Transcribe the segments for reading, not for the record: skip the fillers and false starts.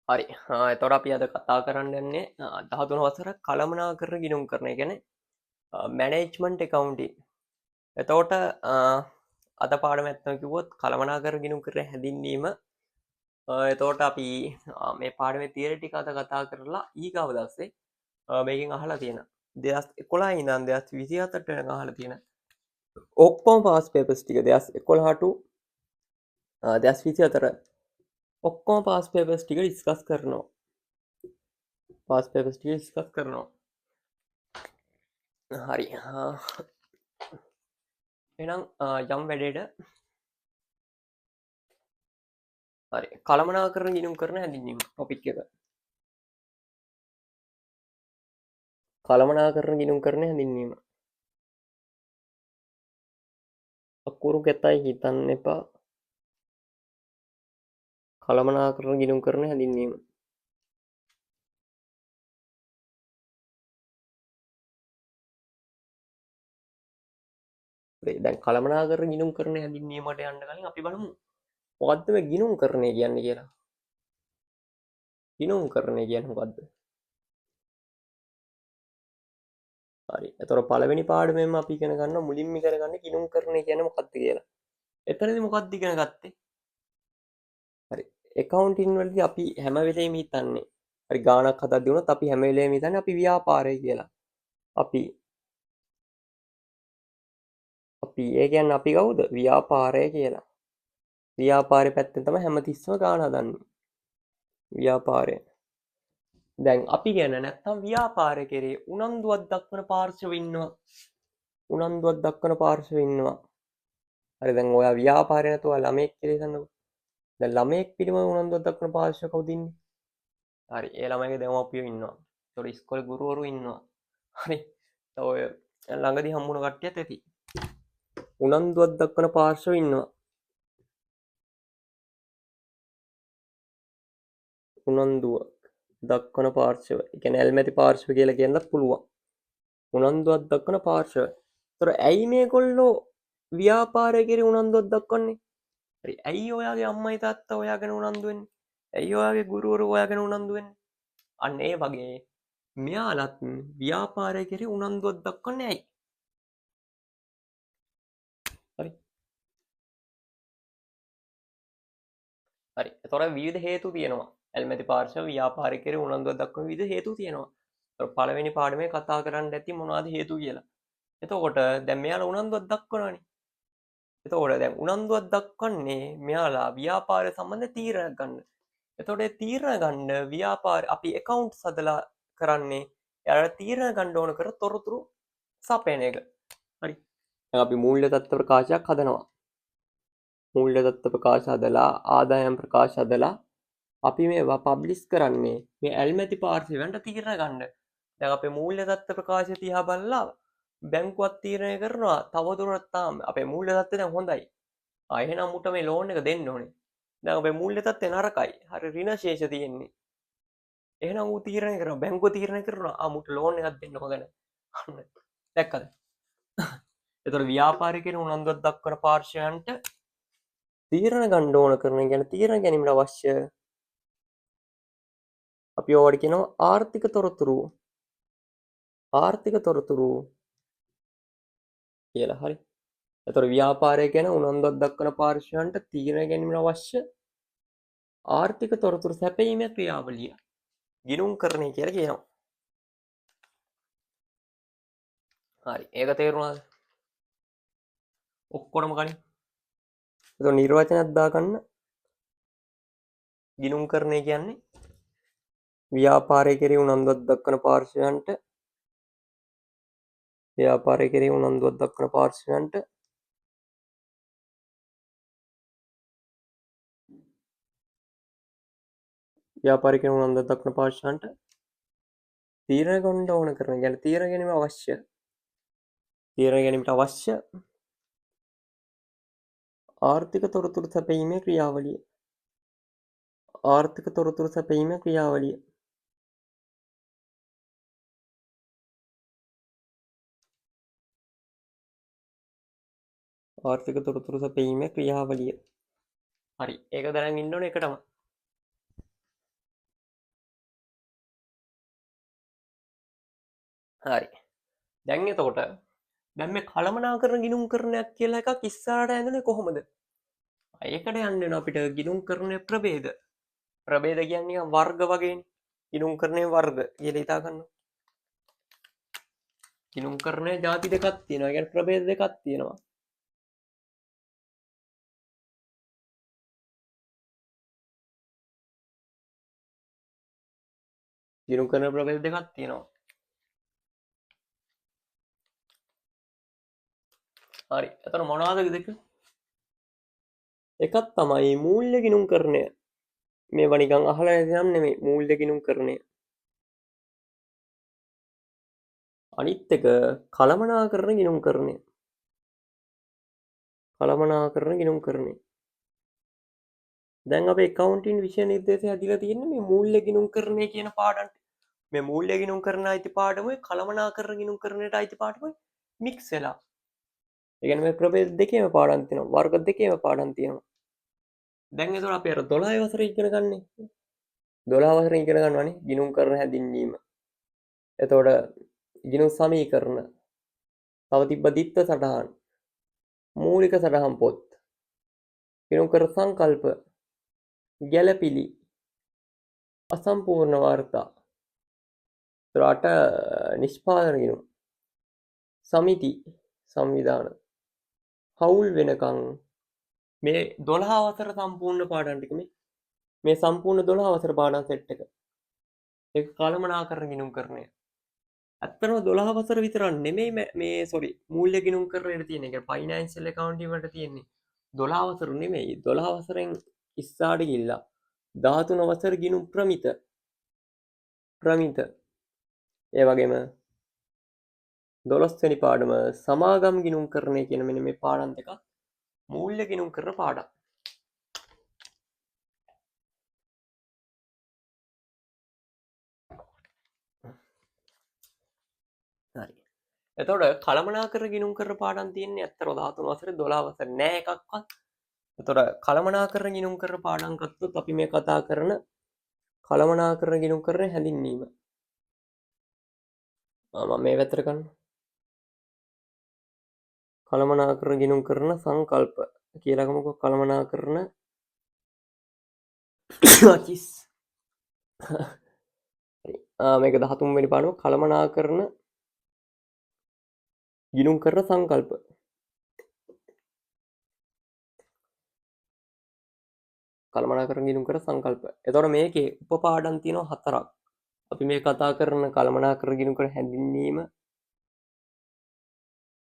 හරි. එතකොට අපි අද කතා කරන්න යන්නේ 13 වසර කළමනාකරන ගිණුම් කරන. ඒ කියන්නේ මැනේජ්මන්ට් එකවුන්ටින්. එතකොට අද පාඩම ඇත්තම කිව්වොත් කළමනාකරන ගිණුම් කරන හැඳින්වීම. එතකොට අපි මේ පාඩමේ තියරි ටික අද කතා කරලා ඊගාව දවසේ මේකෙන් අහලා තියෙන 2011 ඉඳන් 2024 වෙනකන් අහලා තියෙන ඔක්කොම පාස් පේපර්ස් ටික 2011 to 2024 ඔක්කොම පාස් පේපර්ස් ටික ඩිස්කස් කරනවා. පාස් පේපර්ස් ටික ඩිස්කස් කරනවා. හරි. එහෙනම් යම් වැඩේට හරි කළමනාකරන ගිණුම් කරන හැඳින්වීම ටොපික් එක. කළමනාකරන ගිණුම් කරන හැඳින්වීම. අකුරු ගැතයි හිතන්න එපා. කළමනාකරන ගිණුම් කරන හැඳින්වීම. දැන් කළමනාකරන ගිණුම් කරන හැඳින්වීමට යන්න කලින් අපි බලමු මොකද්ද මේ ගිණුම් කරන්නේ කියන්නේ කියලා. ගිණුම් කරන්නේ කියන්නේ මොකද්ද? හරි. එතකොට පළවෙනි පාඩමෙන්ම අපි ඉගෙන ගන්න මුලින්ම ඉගෙන ගන්න ගිණුම් කරන්නේ කියන්නේ මොකක්ද කියලා. එතනදී මොකක්ද ඉගෙන ගත්තේ? හරි. එකවුන්ටින් වලදී අපි හැම වෙලේම හිතන්නේ හරි ගාණක් හදද්දී වුණත් අපි හැම වෙලේම හිතන්නේ අපි ව්‍යාපාරය කියලා. අපි ඒ කියන්නේ අපි කවුද? ව්‍යාපාරය කියලා. ව්‍යාපාරේ පැත්තෙන් තමයි හැමතිස්සම ගාණ හදන්නේ. ව්‍යාපාරය. දැන් අපි ගැන නැත්තම් ව්‍යාපාරය කෙරේ උනන්දුවක් දක්වන පාර්ශව ඉන්නවා. උනන්දුවක් දක්වන පාර්ශව ඉන්නවා. හරි දැන් ඔයා ව්‍යාපාරය නැතුව ළමයෙක් කියලා හිතන්නකෝ. දැන් ළමයෙක් පිළිබඳ උනන්දුවක් දක්වන පාර්ශව කවුද ඉන්නේ? හරි ඒ ළමයිගේ දෙමව්පියෝ ඉන්නවා. ඒතකොට ඉස්කෝලේ ගුරුවරු ඉන්නවා. හරි. ඔය ළඟදී හම්බුන කට්ටියත් ඇති. උනන්දුවක් දක්වන පාර්ශව ඉන්නවා. උනන්දුවක් දක්වන පාර්ශව. ඒ කියන්නේ ඇල්මැති පාර්ශව කියලා කියන්නත් පුළුවන්. උනන්දුවක් දක්වන පාර්ශව. ඒතර ඇයි මේගොල්ලෝ ව්‍යාපාරය කෙරේ උනන්දුවක් දක්වන්නේ? හරි. ඇයි ඔයාගේ අම්මයි තාත්තා ඔයා ගැන උනන්දු වෙන්නේ? ඇයි ඔයාගේ ගුරුවරු ඔයා ගැන උනන්දු වෙන්නේ? අන්න ඒ වගේ මෙයාලත් ව්‍යාපාරය කෙරේ උනන්දුවක් දක්වන්නේ ඇයි? හරි. හරි. එතකොට විවිධ හේතු තියෙනවා. ඇල්මැති පාර්ශව ව්‍යාපාරය කෙරේ උනන්දුවක් දක්වන විවිධ හේතු තියෙනවා. පළවෙනි පාඩමේ කතා කරන්න ඇති මොනවද හේතු කියලා. එතකොට දැන් මෙයාලා උනන්දුවක් දක්වනවානේ. එතකොට දැන් උනන්දුවක් දක්වන්නේ මෙයාලා ව්‍යාපාරය සම්බන්ධ තීරණ ගන්න. එතකොට ඒ තීරණ ගන්න ව්‍යාපාර අපි account හදලා කරන්නේ එයාලා තීරණ ගන්න ඕන කර තොරතුරු සපයන එක. හරි. දැන් අපි මූල්‍ය තත්ත්ව ප්‍රකාශයක් හදනවා. මූල්‍ය තත්ත්ව ප්‍රකාශ හදලා ආදායම් ප්‍රකාශ හදලා අපි මේවා පබ්ලිෂ් කරන්නේ මේ ඇල්මැති පාර්ශවයන්ට තීරණ ගන්න. දැන් අපේ මූල්‍ය තත්ත්ව ප්‍රකාශය දිහා බලලා බැංකුවක් තීරණය කරනවා තවදුරටත් තාම අපේ මූල්‍ය තත්ත්වය දැන් හොඳයි. එහෙනම් මුට මේ ලෝන් එක දෙන්න ඕනේ. දැන් අපේ මූල්‍ය තත්ත්වය නරකයි. හරි ඍණ ශේෂ තියෙන්නේ. එහෙනම් ඌ තීරණය කරනවා බැංකුව තීරණය කරනවා මුට ලෝන් එකක් දෙන්න හොඳ නැහැ. අන්න දැක්කද? එතකොට ව්‍යාපාරිකයන් උනන්දුවක් දක්වන පාර්ශ්වයන්ට තීරණ ගන්න ඕන කරන කියන්නේ තීරණ ගැනීමට අවශ්‍ය අපි ඕවට කියනවා ආර්ථික තොරතුරු. ආර්ථික තොරතුරු කියලා. හරි. එතකොට ව්‍යාපාරය ගැන උනන්දුවක් දක්වන පාර්ශ්වයන්ට තීරණ ගැනීමට අවශ්‍ය ආර්ථික තොරතුරු සැපයීමේ ක්‍රියාවලිය ගිණුම්කරණය කියලා කියනවා. හරි. ඒක තේරුණාද? ඔක්කොටම කලින්. එතකොට නිර්වචනයක් දාගන්න. ගිණුම්කරණය කියන්නේ ව්‍යාපාරය කෙරෙහි උනන්දුවක් දක්වන පාර්ශ්වයන්ට ව්‍යාපාරය කෙරෙහි උනන්දුවක් දක්වන පාර්ශ්වයන්ට ව්‍යාපාරය කෙරෙහි උනන්දුවක් දක්වන පාර්ශ්වයන්ට තීරණ ගන්න ඕන කරන කියන්නේ තීරණ ගැනීම අවශ්‍ය. තීරණ ගැනීමට අවශ්‍ය ආර්ථික තොරතුරු සැපයීමේ ක්‍රියාවලිය. ආර්ථික තොරතුරු සැපයීමේ ක්‍රියාවලිය. ආර්ථික තොරතුරු සැපයීමේ ක්‍රියාවලිය. හරි. ඒක දැනන් ඉන්න ඕනේ එකටම. හරි. දැන් එතකොට දැන් මේ කළමනාකරන ගිණුම් කරණයක් කියලා එකක් ඉස්සරහට ඇඳුනේ කොහොමද? ඒකට යන්න වෙනවා අපිට ගිණුම් කරණයේ ප්‍රභේද. ප්‍රභේද කියන්නේ නිකන් වර්ග වගේනේ. ගිණුම් කරණයේ වර්ග කියලා හිතා ගන්නවා. ගිණුම් කරණයේ ಜಾති දෙකක් තියෙනවා. ඒ කියන්නේ ප්‍රභේද දෙකක් තියෙනවා. ගිණුම් කරන ප්‍රභේද දෙකක් තියෙනවා. හරි. එතකොට මොනවද දෙක? එකක් තමයි මූල්‍ය ගිණුම් කරණය. මේවා නිකන් අහලා නැති නම් නෙමෙයි මූල්‍ය ගිණුම් කරණය. අනිත් එක කළමනාකරන ගිණුම් කරණය. කළමනාකරන ගිණුම් කරණය. දැන් අපේ accounting විෂය නිර්දේශය හැදිලා තියෙන්නේ මේ මූල්‍ය ගිණුම් කරණය කියන පාඩමට. මේ මූල්‍ය ගිණුම් කරන අයිති පාඩමුයි කළමනාකරන ගිණුම් කරණයට අයිති පාඩමුයි මික්ස් වෙලා. ඒ කියන්නේ මේ ප්‍රභේද දෙකේම පාඩම් තියෙනවා. වර්ග දෙකේම පාඩම් තියෙනවා. දැන් ඒතකොට අපි අර 12 වසරේ ඉගෙන ගන්නේ. 12 වසරේ ඉගෙන ගන්නවානේ ගිණුම් කරන හැඳින්වීම. එතකොට ගිණුම් සමීකරණ. තව තිබ්බ දිත්ත සටහන්. මූලික සටහන් පොත්. ගිණුම් කර සංකල්ප. ගැළපිලි. අසම්පූර්ණ වාර්තා. ඒතර 8 නිෂ්පාදන ගිණුම්. සමිති සංවිධාන. හවුල් වෙනකන් මේ 12 වසර සම්පූර්ණ පාඩම් ටික මේ සම්පූර්ණ 12 වසර පාඩම් සෙට් එක. ඒක කළමනාකරන ගිණුම් කරණය. ඇත්තටම 12 වසර විතරක් නෙමෙයි මේ මූල්‍ය ගිණුම් කරණයට තියෙන. ඒ කියන්නේ ෆයිනෑන්ෂල් ඇකවුන්ටින් වලට තියෙන්නේ 12 වසර නෙමෙයි. 12 වසරෙන් ඉස්සරහට ගිහිල්ලා 13 වසර ගිණුම් ප්‍රමිත. ඒ වගේම 12 වෙනි පාඩම සමාගම් ගිණුම් කරණය කියන මෙන්න මේ පාඩම් දෙකක් මූල්‍ය ගිණුම් කරන පාඩම්. හරි. එතකොට කළමනාකර ගිණුම් කරන පාඩම් තියෙන්නේ ඇත්තටම 13 වසරේ 12 වසරේ නෑ එකක්වත්. එතකොට කළමනාකර ගිණුම් කරන පාඩම් ගත්තොත් අපි මේ කතා කරන කළමනාකර ගිණුම් කරන හැඳින්වීම. මම මේ පැත්තට ගන්න. කළමනාකර ගිණුම් කරන සංකල්ප කියලා ගමුකෝ. කළමනාකරන අචිස්. මේක 13 වෙනි පාඩම කළමනාකරන ගිණුම් කරන සංකල්ප. කළමනාකරන ගිණුම් කරන සංකල්ප. එතකොට මේකේ උපපාඩම් තියෙනවා 4ක්. අපි මේ කතා කරන කළමනාකර ගිණුම් කරන හැඳින්වීම.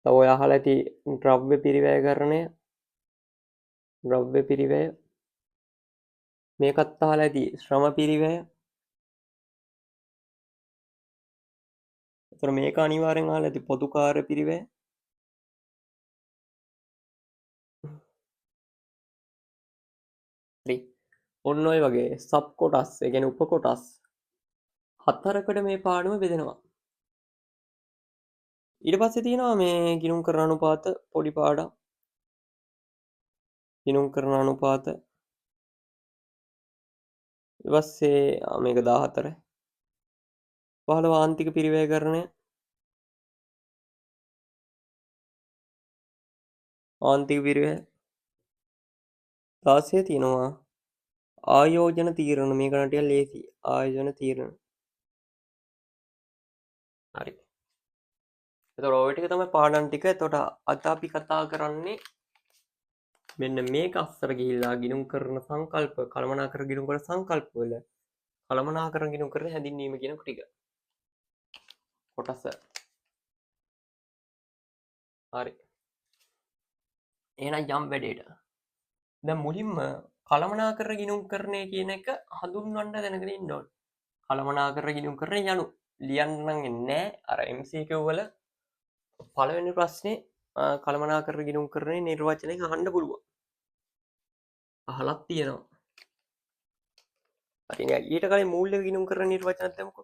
තව ඔය අහලා ඇති ද්‍රව්‍ය පිරිවැයකරණය. ද්‍රව්‍ය පිරිවැය. මේකත් අහලා ඇති ශ්‍රම පිරිවැය. එතකොට මේක අනිවාර්යෙන් අහලා ඇති පොදු කාර්ය පිරිවැය. හරි. ඔන්න ඔය වගේ සබ් කොටස්, ඒ කියන්නේ උප කොටස් 4කට මේ පාඩම බෙදෙනවා. ඊට පස්සේ තියෙනවා මේ ගිණුම් කරන අනුපාත පොඩි පාඩම්. ගිණුම් කරන අනුපාත. ඊට පස්සේ මේක 14. 15 ආන්තික පිරිවැයකරණය. ආන්තික පිරිවැය. 16 තියෙනවා ආයෝජන තීරණ. මේක නම් ටිකක් ලේසි. ආයෝජන තීරණ. හරි. එතකොට ඔය ටික තමයි පාඩම් ටික. එතකොට අද අපි කතා කරන්නේ මෙන්න මේක අස්සර ගිහිල්ලා ගිණුම් කරන සංකල්ප, කළමනාකර ගිණුම් කරන සංකල්ප වල කළමනාකර ගිණුම් කරන හැඳින්වීම කියන ටික. කොටස. හරි. එහෙනම් යම් වැඩේට. දැන් මුලින්ම කළමනාකර ගිණුම් කරණය කියන එක හඳුන්වන්න දැනගෙන ඉන්න ඕනේ. කළමනාකර ගිණුම් කරන යනු ලියන්න නම් එන්නේ අර MCQ වල පළවෙනි ප්‍රශ්නේ කළමනාකර ගිණුම් කරන්නේ නිර්වචනයෙන් අහන්න පුළුවන්. අහලත් තියෙනවා. හරි නේද? ඊට කලින් මූල්‍ය ගිණුම් කරන නිර්වචනත් දැම්මකො.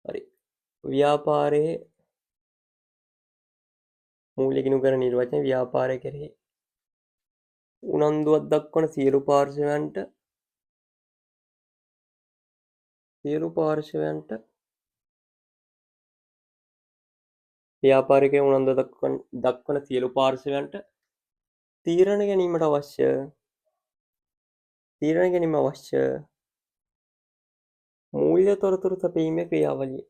හරි. ව්‍යාපාරයේ මූල්‍ය ගිණුම් කරන නිර්වචනය ව්‍යාපාරය කෙරෙහි උනන්දුවක් දක්වන සියලු පාර්ශ්වයන්ට සියලු පාර්ශවයන්ට ව්‍යාපාරිකය උනන්දුව දක්වන සියලු පාර්ශවයන්ට තීරණ ගැනීම අවශ්‍ය මූල්‍ය තොරතුරු සැපීමේ ක්‍රියාවලිය.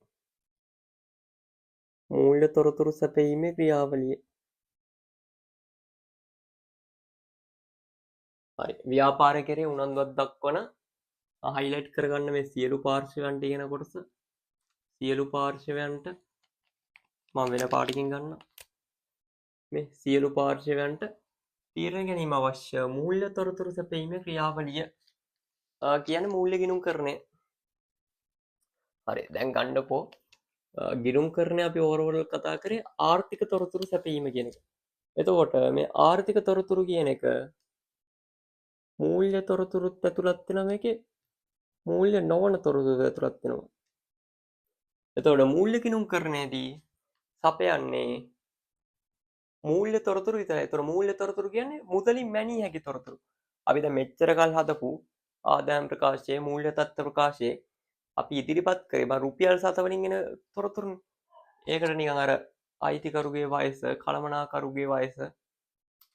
මූල්‍ය තොරතුරු සැපීමේ ක්‍රියාවලිය. හරි. ව්‍යාපාරය කෙරේ උනන්දුවක් දක්වන හයිලයිට් කරගන්න මේ සියලු පාර්ශවයන්ට කියන කොටස. සියලු පාර්ශවයන්ට මම වෙන පාටකින් ගන්න. මේ සියලු පාර්ශවයන්ට තීරණ ගැනීම අවශ්‍ය මූල්‍ය තොරතුරු සැපීමේ ක්‍රියාවලිය කියන්නේ මූල්‍ය ගිණුම්කරණය. හරි. දැන් ගන්නකෝ ගිණුම්කරණය අපි ඕවරෝල් කතා කරේ ආර්ථික තොරතුරු සැපීම කියන එක. එතකොට මේ ආර්ථික තොරතුරු කියන එක මූල්‍ය තොරතුරුත් ඇතුළත් වෙනවා මේකේ මූල්‍ය නොවන තොරතුරු ඇතුළත් වෙනවා. එතකොට මූල්‍ය ගිණුම්කරණයේදී සපයන්නේ මූල්‍ය තොරතුරු විතරයි. ඒතර මූල්‍ය තොරතුරු කියන්නේ මුදලින් මැනිය හැකි තොරතුරු. අපි දැන් මෙච්චර කල් හදපු ආදායම් ප්‍රකාශයේ මූල්‍ය තත්ත්ව ප්‍රකාශයේ අපි ඉදිරිපත් කරේ රුපියල් 7 වලින් එන තොරතුරුනේ. ඒකට නිකන් අර අයිතිකරුගේ වයස, කළමනාකරුගේ වයස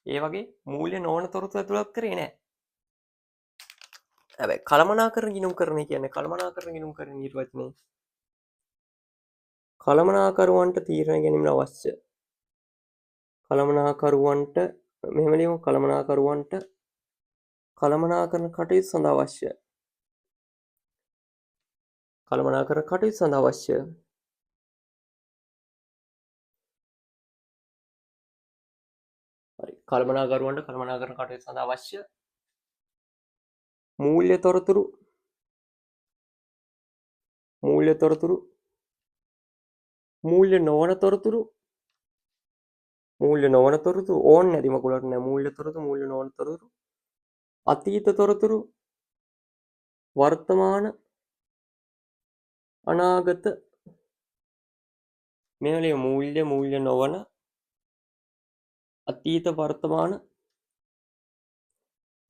ඒ වගේ මූල්‍ය නොවන තොරතුරු ඇතුළත් කරේ නැහැ. හැබැයි කළමනාකරණ ගිණුම්කරණය කියන්නේ කළමනාකරණ ගිණුම්කරණ නිර්වචනය. කළමනාකරුවන්ට තීරණ ගැනීම අවශ්‍ය. කළමනාකරුවන්ට මෙහෙම ලියමු කළමනාකරුවන්ට කළමනාකරණ කටයුතු සඳහා අවශ්‍ය. කළමනාකරණ කටයුතු සඳහා අවශ්‍ය. හරි. කළමනාකරුවන්ට කළමනාකරණ කටයුතු සඳහා අවශ්‍ය මූල්‍ය තොරතුරු මූල්‍ය නොවන තොරතුරු ඕන් නැති මකුලක් නෑ. මූල්‍ය තොරතුරු මූල්‍ය නොවන තොරතුරු අතීත තොරතුරු වර්තමාන අනාගත මේවලිය මූල්‍ය නොවන අතීත වර්තමාන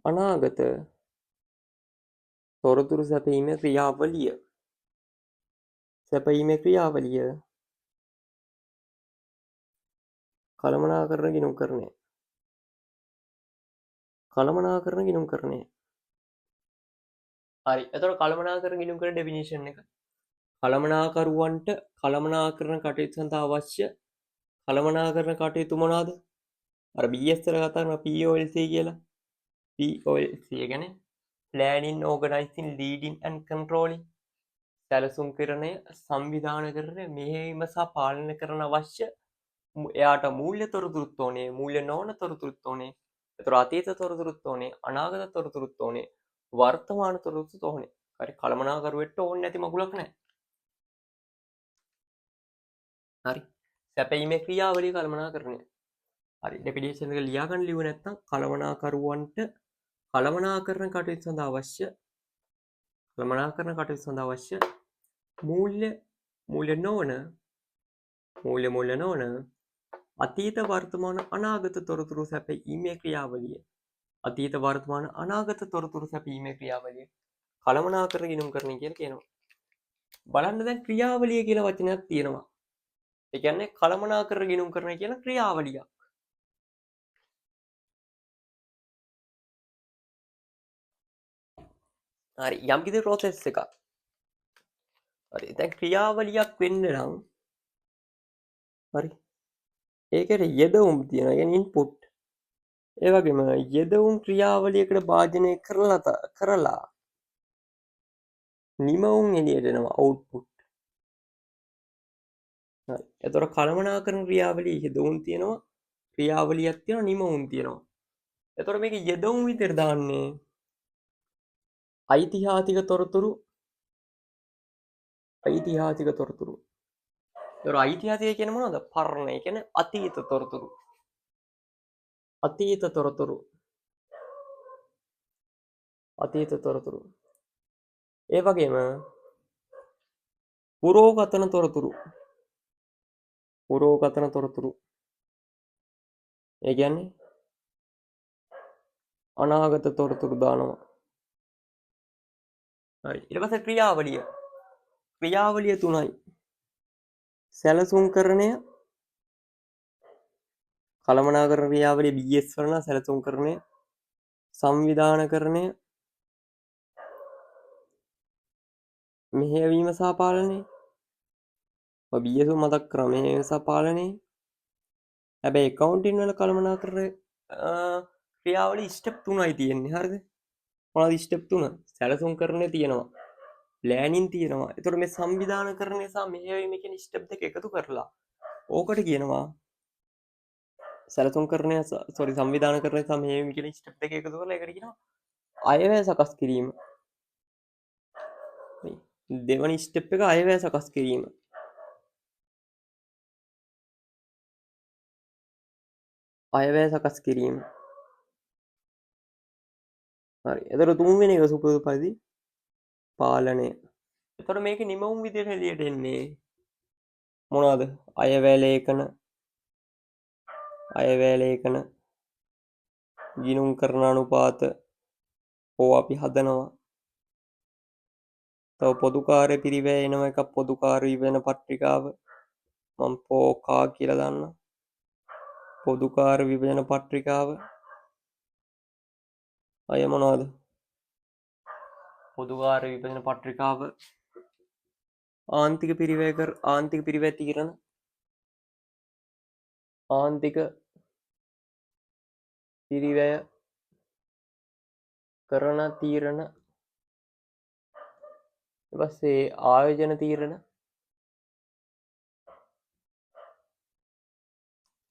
අනාගත තොරතුරු සැපීමේ ක්‍රියාවලිය. කළමනාකරණ ගිණුම්කරණය. හරි. එතකොට කළමනාකරණ ගිණුම්කරණ ඩෙෆිනිෂන් එක. කළමනාකරුවන්ට කළමනාකරණ කටයුතු සඳහා අවශ්‍ය කළමනාකරණ කටයුතු මොනවාද? අර BS වල කතා කරන POLC කියලා. POLC කියන්නේ planning, organizing, leading and controlling. සැලසුම් කරණය, සංවිධානකරණය, මෙහෙයීම සහ පාලනය කරන අවශ්‍ය එයාට මූල්‍ය තොරතුරුත් ඕනේ, මූල්‍ය නොවන තොරතුරුත් ඕනේ. ඒතර අතීත තොරතුරුත් ඕනේ, අනාගත තොරතුරුත් ඕනේ, වර්තමාන තොරතුරුත් ඕනේ. හරි. කළමනාකරුවෙට ඕනේ නැති මගුලක් නැහැ. හරි. සැපීමේ ක්‍රියාවලිය කළමනාකරණය. හරි. ඩෙෆිනිෂන් එක ලියා ගන්න ලියුවේ නැත්නම් කළමනාකරුවන්ට කළමනාකරණ කටයුතු සඳහා අවශ්‍ය මූල්‍ය නොවන අතීත වර්තමාන අනාගත තොරතුරු සැපීමේ ක්‍රියාවලිය. කළමනාකරණ ගිණුම්කරණය කියලා කියනවා. බලන්න දැන් ක්‍රියාවලිය කියලා වචනයක් තියෙනවා. ඒ කියන්නේ කළමනාකරණ ගිණුම්කරණය කියන ක්‍රියාවලියක්. හරි. යම් කිසි process එකක්. හරි. දැන් ක්‍රියාවලියක් වෙන්න නම් හරි. ඒකට යෙදවුම් තියෙනවා. ඒ කියන්නේ input. ඒ වගේම යෙදවුම් ක්‍රියාවලියකට භාජනය කරලා නිමවුම් එළියට එනවා output. හරි. එතකොට කළමනාකරණ ක්‍රියාවලිය යෙදවුම් තියෙනවා. ක්‍රියාවලියක් තියෙනවා නිමවුම් තියෙනවා. එතකොට මේක යෙදවුම් විතර දාන්නේ ඓතිහාසික තොරතුරු. ඒතර ඓතිහාසික කියන්නේ මොනවද? පරණ. ඒ කියන්නේ අතීත තොරතුරු. ඒ වගේම පුරෝගතන තොරතුරු. ඒ කියන්නේ අනාගත තොරතුරු දානවා. හරි. ඊට පස්සේ ක්‍රියාවලිය. ක්‍රියාවලිය තුනයි. සැලසුම් කරණය, කළමනාකරණ ක්‍රියාවලිය BS වල සැලසුම් කරණය, සංවිධානකරණය, මෙහෙයවීම සහ පාලනය. BS මතක් කරා මෙහෙයවීම සහ පාලනය. හැබැයි accounting වල කළමනාකරණ ක්‍රියාවලිය ස්ටෙප් 3යි තියෙන්නේ. හරිද? මොනවද ස්ටෙප් 3? සැලසුම් කරණය තියෙනවා. ප්ලෑනින් තියෙනවා. එතකොට මේ සංවිධානකරණය සහ මෙහෙයවීම කියන ස්ටෙප් දෙක එකතු කරලා ඕකට කියනවා සැලසුම් කරණය සංවිධානකරණය සහ මෙහෙයවීම කියන ස්ටෙප් දෙක එකතු කරලා ඒකට කියනවා අයවැය සකස් කිරීම. දෙවනි ස්ටෙප් එක අයවැය සකස් කිරීම. අයවැය සකස් කිරීම. හරි. එතකොට තුන්වෙනි එක සුපරපදි පාලනය. එතකොට මේක නිමවුම් විදියට එළියට එන්නේ මොනවද? අයවැය ලේඛන, අයවැය ලේඛන, ගිණුම් කරන අනුපාත ඕ අපි හදනවා. තව පොදු කාර්ය පිරිවැය එනවා එකක් පොදු කාර්ය විවරණ පත්‍රිකාව. මම පෝකා කියලා දාන්නම්. පොදු කාර්ය විවරණ පත්‍රිකාව. අය මොනවද? පොදු කාර්ය විවරණ පත්‍රිකාව. ආන්තික පිරිවැය තීරණ. ආන්තික පිරිවැය කරන තීරණ. ඊට පස්සේ ආයෝජන තීරණ.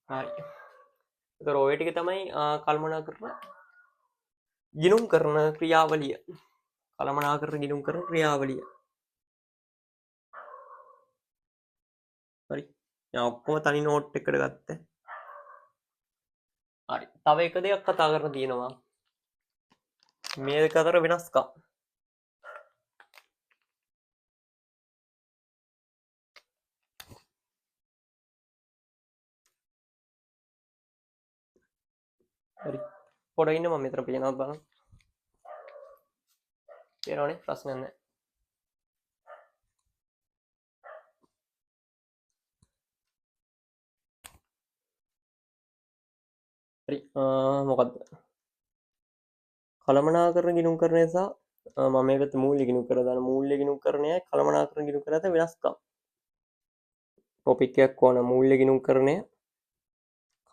හරි. ඒතර ඔය ටික තමයි කළමනාකරන ගිණුම් කරන ක්‍රියාවලිය. කළමනාකරන ගිණුම් කරන ක්‍රියාවලිය. හරි. දැන් ඔක්කොම තනි නෝට් එකකට ගත්තා. හරි. තව එක දෙයක් කතා කරන්න තියෙනවා. මේ දෙක අතර වෙනස්කම්. හරි. පොඩ ඉන්න මම මෙතන පේනවද බලන්න. පේනවනේ ප්‍රශ්නයක් නැහැ. හරි. මොකද්ද? කළමනාකරන ගිණුම් කරණය සහ මම මේකට මූල්‍ය ගිණුම් කරලා දාන මූල්‍ය ගිණුම් කරණයයි කළමනාකරන ගිණුම් කරණය අතර වෙනස්කම්. ටොපික් එකක් ඕන මූල්‍ය ගිණුම් කරණය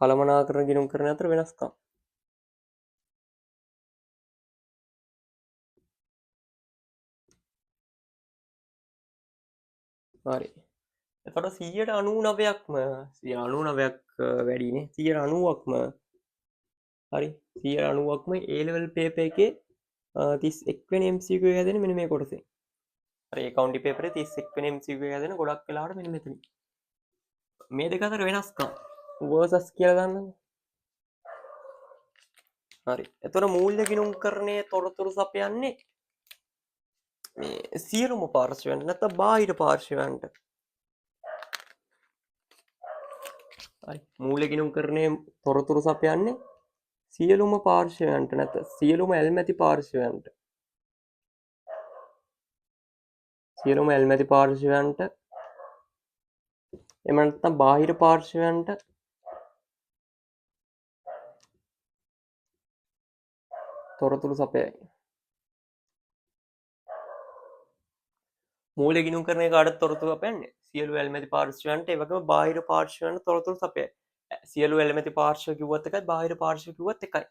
කළමනාකරන ගිණුම් කරණය අතර වෙනස්කම්. හරි. එතකොට 99%ක්ම 99%ක් වැඩිනේ 90%ක්ම හරි 90%ක්ම A level paper එකේ 31 වෙනි MCQ එක හැදෙන්නේ මෙන්න මේ කොටසේ. හරි accounting paper එකේ 31 වෙනි MCQ එක හැදෙන්නේ ගොඩක් වෙලාවට මෙන්න මෙතන. මේ දෙක අතර වෙනස්කම් versus කියලා ගන්නද? හරි. එතකොට මූල්‍ය ගිණුම් කරණයේ තොරතුරු සපයන්නේ මේ සියලුම පාර්ශ්වයන්ට නැත්නම් බාහිර පාර්ශ්වයන්ට. හරි. මූල්‍ය ගිණුම් කරණයේ තොරතුරු සපයන්නේ සියලුම පාර්ශ්වයන්ට නැත්නම් සියලුම ඇල්මැති පාර්ශ්වයන්ට. සියලුම ඇල්මැති පාර්ශ්වයන්ට එහෙම නැත්නම් බාහිර පාර්ශ්වයන්ට තොරතුරු සපයයි. මූල්‍ය ගිණුම් කරන කාටද තොරතුරු සපයන්නේ? සියලු ඇල්මැති පාර්ශ්වයන්ට ඒ වගේම බාහිර පාර්ශ්වයන්ට තොරතුරු සපයයි. සියලු ඇල්මැති පාර්ශ්ව කිව්වත් එකයි බාහිර පාර්ශ්ව කිව්වත් එකයි.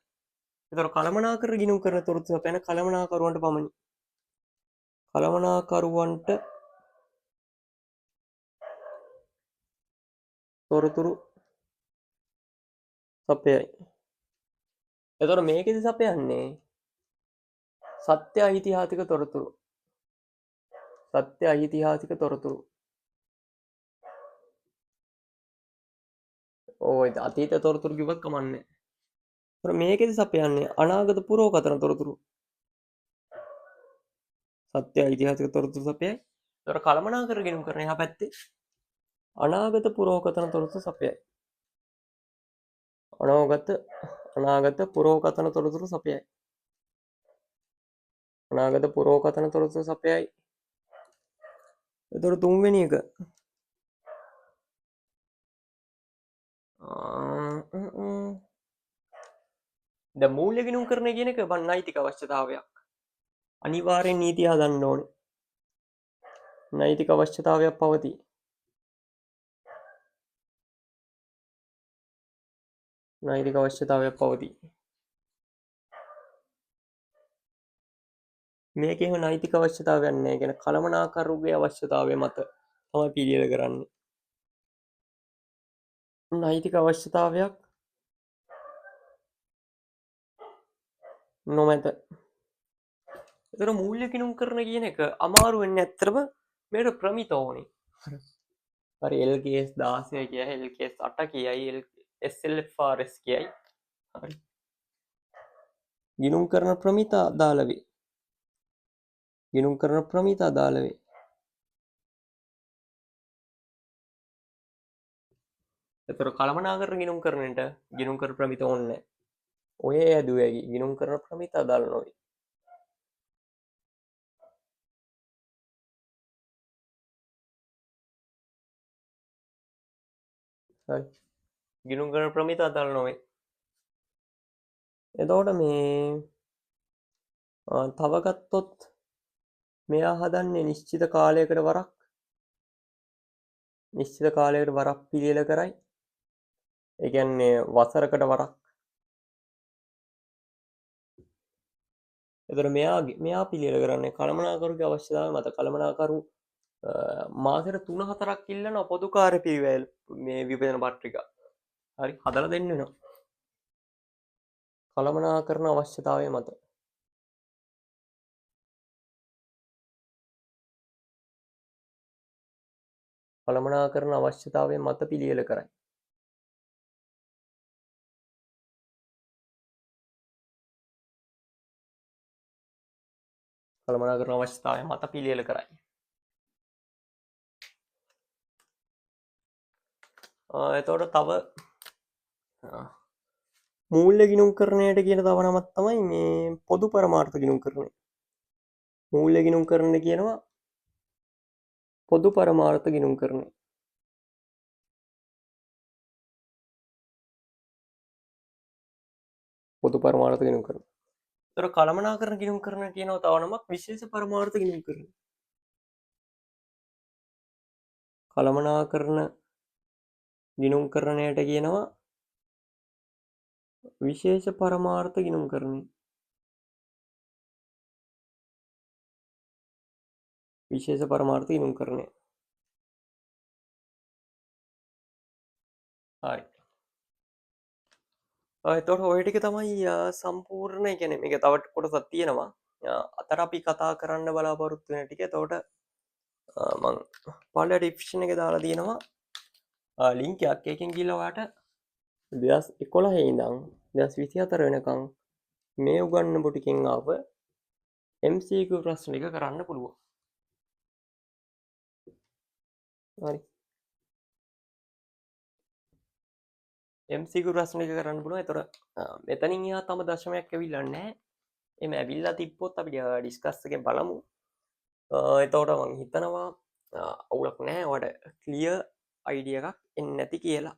ඒතර කළමනාකර ගිණුම් කරන තොරතුරු සපයන කළමනාකරුවන්ට පමණි. කළමනාකරුවන්ට තොරතුරු සපයයි. එතකොට මේකෙදි සපයන්නේ සත්‍ය ඓතිහාසික තොරතුරු. සත්‍ය ඓතිහාසික තොරතුරු. ඔය අතීත තොරතුරු කිව්වත් කමන්නේ. ඒතකොට මේකෙදි සපයන්නේ අනාගත පුරෝකතන තොරතුරු. සත්‍ය ඓතිහාසික තොරතුරු සපයයි. ඒතකොට කළමනාකර ගිණුම් කරන එහා පැත්තේ අනාගත පුරෝකතන තොරතුරු සපයයි. අනාගත පුරෝකතන තොරතුරු සපයයි. අනාගත පුරෝකතන තොරතුරු සපයයි. එතකොට තුන්වෙනි එක ද මූල්‍ය ගිණුම් කරන කියන එක නෛතික අවශ්‍යතාවයක්. අනිවාර්යෙන් නීතිය හදන්න ඕනේ. නෛතික අවශ්‍යතාවයක් පවතී. නෛතික අවශ්‍යතාවයක් පවතී. මේකෙම නෛතික අවශ්‍යතාවයක් නැහැ. කියන කළමනාකරුගේ අවශ්‍යතාවය මත තමයි පිළියෙල කරන්නේ. නෛතික අවශ්‍යතාවයක් නොමැත. ඒතර මූල්‍ය ගිණුම් කරන කියන එක අමාරු වෙන්නේ ඇත්තටම මේකට ප්‍රමිත ඕනේ. හරි LKS 16 කියයි LKS 8 කියයි SLFRS කියයි. හරි. ගිණුම් කරන ප්‍රමිත අදාළ වේ. ගිණුම් කරන ප්‍රමිත අදාළ වේ. ඒතර කළමනාකරන ගිණුම් කරන්නට ගිණුම් කර ප්‍රමිත ඕනේ නැහැ. ඔය ඇදුවේ ගිණුම් කරන ප්‍රමිත අදාළ නොවේ. හරි. ගිණුම් කරන ප්‍රමිත අදාළ නොවේ. එතකොට මේ තව ගත්තොත් මෙයා හදන්නේ නිශ්චිත කාලයකට වරක් පිළියෙල කරයි. ඒ කියන්නේ වසරකට වරක්. එතකොට මෙයා පිළියෙල කරන්නේ කළමනාකරුගේ අවශ්‍යතාවය මත. කළමනාකරු මාසෙට 3-4ක් ඉල්ලන පොදු කාර්ය පිළිවෙල මේ විභජන පත්‍රිකා. හරි හදලා දෙන්න වෙනවා. කළමනාකරන අවශ්‍යතාවය මත. කළමනාකරන අවශ්‍යතාවය මත පිළියෙල කරයි. කළමනාකරන අවශ්‍යතාවය මත පිළියෙල කරයි. එතකොට තව මූල්‍ය ගිණුම් කරණයට කියන තව නමක් තමයි මේ පොදු පරමාර්ථ ගිණුම් කරණය. මූල්‍ය ගිණුම් කරන්න කියනවා පොදු පරමාර්ථ ගිණුම් කරණය. පොදු පරමාර්ථ ගිණුම් කරණය. ඒතර කළමනාකරන ගිණුම් කරන කියනවා තව නමක් විශේෂ පරමාර්ථ ගිණුම් කරණය. කළමනාකරන ගිණුම් කරණයට කියනවා විශේෂ පරමාර්ථ ගිණුම් කරණය. විශේෂ පරමාර්ථ ගිණුම් කරණය. හරි. එතකොට ඔය ටික තමයි සම්පූර්ණ. ඒ කියන්නේ මේක තව කොටසක් තියෙනවා. අතර අපි කතා කරන්න බලාපොරොත්තු වෙන ටික. එතකොට මම පළවෙනි ඩිස්ක්‍රිප්ෂන් එකේ දාලා තියෙනවා ලින්ක් එකක්. ඒකෙන් ගිහලා ඔයාලට 2011 ඉඳන් 2024 වෙනකන් මේ උගන්වපු ටිකෙන් ආව MCQ ප්‍රශ්න ටික කරන්න පුළුවන්. හරි. MCQ ප්‍රශ්න ටික කරන්න පුළුවන්. ඒතර මෙතනින් එහා තම දශමයක් ඇවිල්ලා නැහැ. එමෙ ඇවිල්ලා තිබ්බොත් අපි ඩිස්කස් එකෙන් බලමු. එතකොට මං හිතනවා අවුලක් නැහැ. ඔයාලට ක්ලියර් අයිඩියා එකක් එන්නේ නැති කියලා.